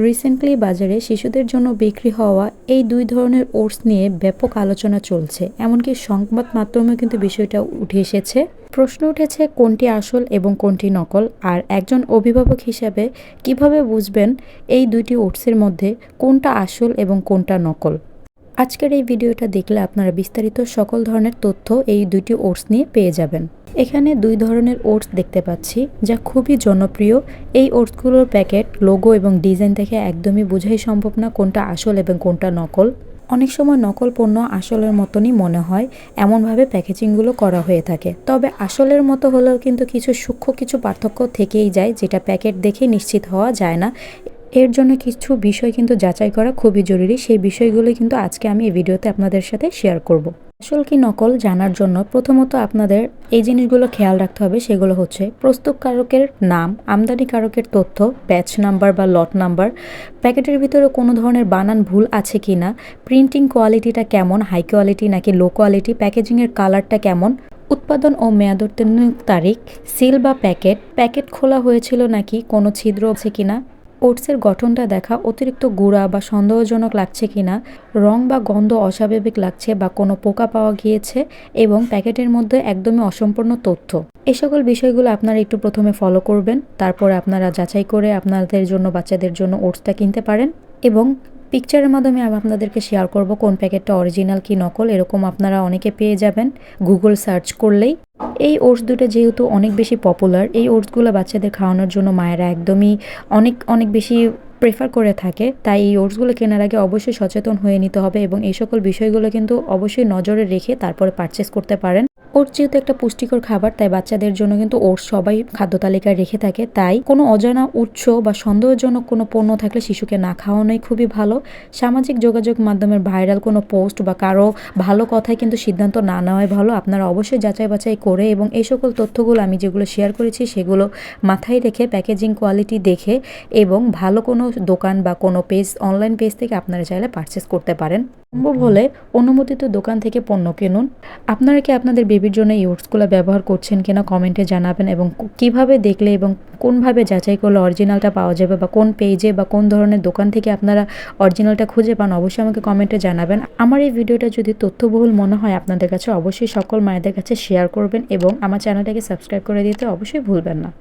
Recently বাজারে শিশুদের জন্য বিক্রি হওয়া এই দুই ধরনের ওটস নিয়ে ব্যাপক আলোচনা চলছে, এমনকি সংবাদ মাধ্যমেও কিন্তু বিষয়টা উঠে এসেছে। প্রশ্ন উঠেছে কোনটি আসল এবং কোনটি নকল, আর একজন অভিভাবক হিসাবে কিভাবে বুঝবেন এই দুইটি ওটসের মধ্যে কোনটা আসল এবং কোনটা নকল। আজকের এই ভিডিওটা দেখলে আপনারা বিস্তারিত সকল ধরনের তথ্য এই দুইটি ওটস নিয়ে পেয়ে যাবেন। এখানে দুই ধরনের ওটস দেখতে পাচ্ছি যা খুবই জনপ্রিয়। এই ওটসগুলোর প্যাকেট, লোগো এবং ডিজাইন দেখে একদমই বোঝাই সম্ভব না কোনটা আসল এবং কোনটা নকল। অনেক সময় নকল পণ্য আসলের মতনই মনে হয়, এমনভাবে প্যাকেজিংগুলো করা হয়ে থাকে। তবে আসলের মতো হলেও কিন্তু সূক্ষ্ম কিছু পার্থক্য থেকেই যায়, যেটা প্যাকেট দেখে নিশ্চিত হওয়া যায় না। এর জন্য কিছু বিষয় কিন্তু যাচাই করা খুবই জরুরি। সেই বিষয়গুলো কিন্তু আজকে আমি এই ভিডিওতে আপনাদের সাথে শেয়ার করব। আসল কি নকল জানার জন্য প্রথমত আপনাদের এই জিনিসগুলো খেয়াল রাখতে হবে। সেগুলো হচ্ছে প্রস্তুতকারকের নাম, আমদানিকারকের তথ্য, ব্যাচ নাম্বার বা লট নাম্বার, প্যাকেটের ভিতরে কোনো ধরনের বানান ভুল আছে কি না, প্রিন্টিং কোয়ালিটিটা কেমন, হাই কোয়ালিটি নাকি লো কোয়ালিটি, প্যাকেজিংয়ের কালারটা কেমন, উৎপাদন ও মেয়াদোত্তীর্ণের তারিখ, সিল বা প্যাকেট খোলা হয়েছিল নাকি, কোনো ছিদ্র আছে কিনা, ওটসের গঠনটা দেখা, অতিরিক্ত গুঁড়া বা সন্দেহজনক লাগছে কিনা, রং বা গন্ধ অস্বাভাবিক লাগছে বা কোনো পোকা পাওয়া গিয়েছে, এবং প্যাকেটের মধ্যে একদমই অসম্পূর্ণ তথ্য। এই সকল বিষয়গুলো আপনারা একটু প্রথমে ফলো করবেন, তারপরে আপনারা যাচাই করে আপনাদের জন্য, বাচ্চাদের জন্য ওটসটা কিনতে পারেন। এবং পিকচারের মাধ্যমে আমি আপনাদেরকে শেয়ার করব কোন প্যাকেটটা অরিজিনাল কি নকল, এরকম আপনারা অনেকে পেয়ে যাবেন গুগল সার্চ করলেই। এই ওটস দুটো যেহেতু অনেক বেশি পপুলার, এই ওটসগুলো বাচ্চাদের খাওয়ানোর জন্য মায়েরা একদমই অনেক বেশি প্রেফার করে থাকে। তাই এই ওটসগুলো কেনার আগে অবশ্যই সচেতন হয়ে নিতে হবে এবং এই সকল বিষয়গুলো কিন্তু অবশ্যই নজরে রেখে তারপরে পারচেস করতে পারেন। ওটস যেহেতু একটা পুষ্টিকর খাবার, তাই বাচ্চাদের জন্য কিন্তু ওটস সবাই খাদ্য তালিকায় রেখে থাকে। তাই কোনো অজানা উৎস বা সন্দেহজনক কোনো পণ্য থাকলে শিশুকে না খাওয়ানোই খুবই ভালো। সামাজিক যোগাযোগ মাধ্যমের ভাইরাল কোনো পোস্ট বা কারো ভালো কথায় কিন্তু সিদ্ধান্ত না নেওয়াই ভালো। আপনারা অবশ্যই যাচাই বাছাই করে এবং এই সকল তথ্যগুলো আমি যেগুলো শেয়ার করেছি সেগুলো মাথায় রেখে, প্যাকেজিং কোয়ালিটি দেখে এবং ভালো কোনো দোকান বা কোনো পেজ, অনলাইন পেজ থেকে আপনারা চাইলে পারচেস করতে পারেন। সম্ভব হলে অনুমোদিত দোকান থেকে পণ্য কিনুন। আপনারা কি আপনাদের বেবির জন্য এই ওটসগুলো ব্যবহার করছেন কিনা কমেন্টে জানাবেন, এবং কিভাবে দেখলে এবং কোনভাবে যাচাই করলে অরিজিনালটা পাওয়া যাবে, বা কোন পেজে বা কোন ধরনের দোকান থেকে আপনারা অরিজিনালটা খুঁজে পান, অবশ্যই আমাকে কমেন্টে জানাবেন। আমার এই ভিডিওটা যদি তথ্যবহুল মনে হয় আপনাদের কাছে, অবশ্যই সকল মায়েদের কাছে শেয়ার করবেন এবং আমার চ্যানেলটাকে সাবস্ক্রাইব করে দিতে অবশ্যই ভুলবেন না।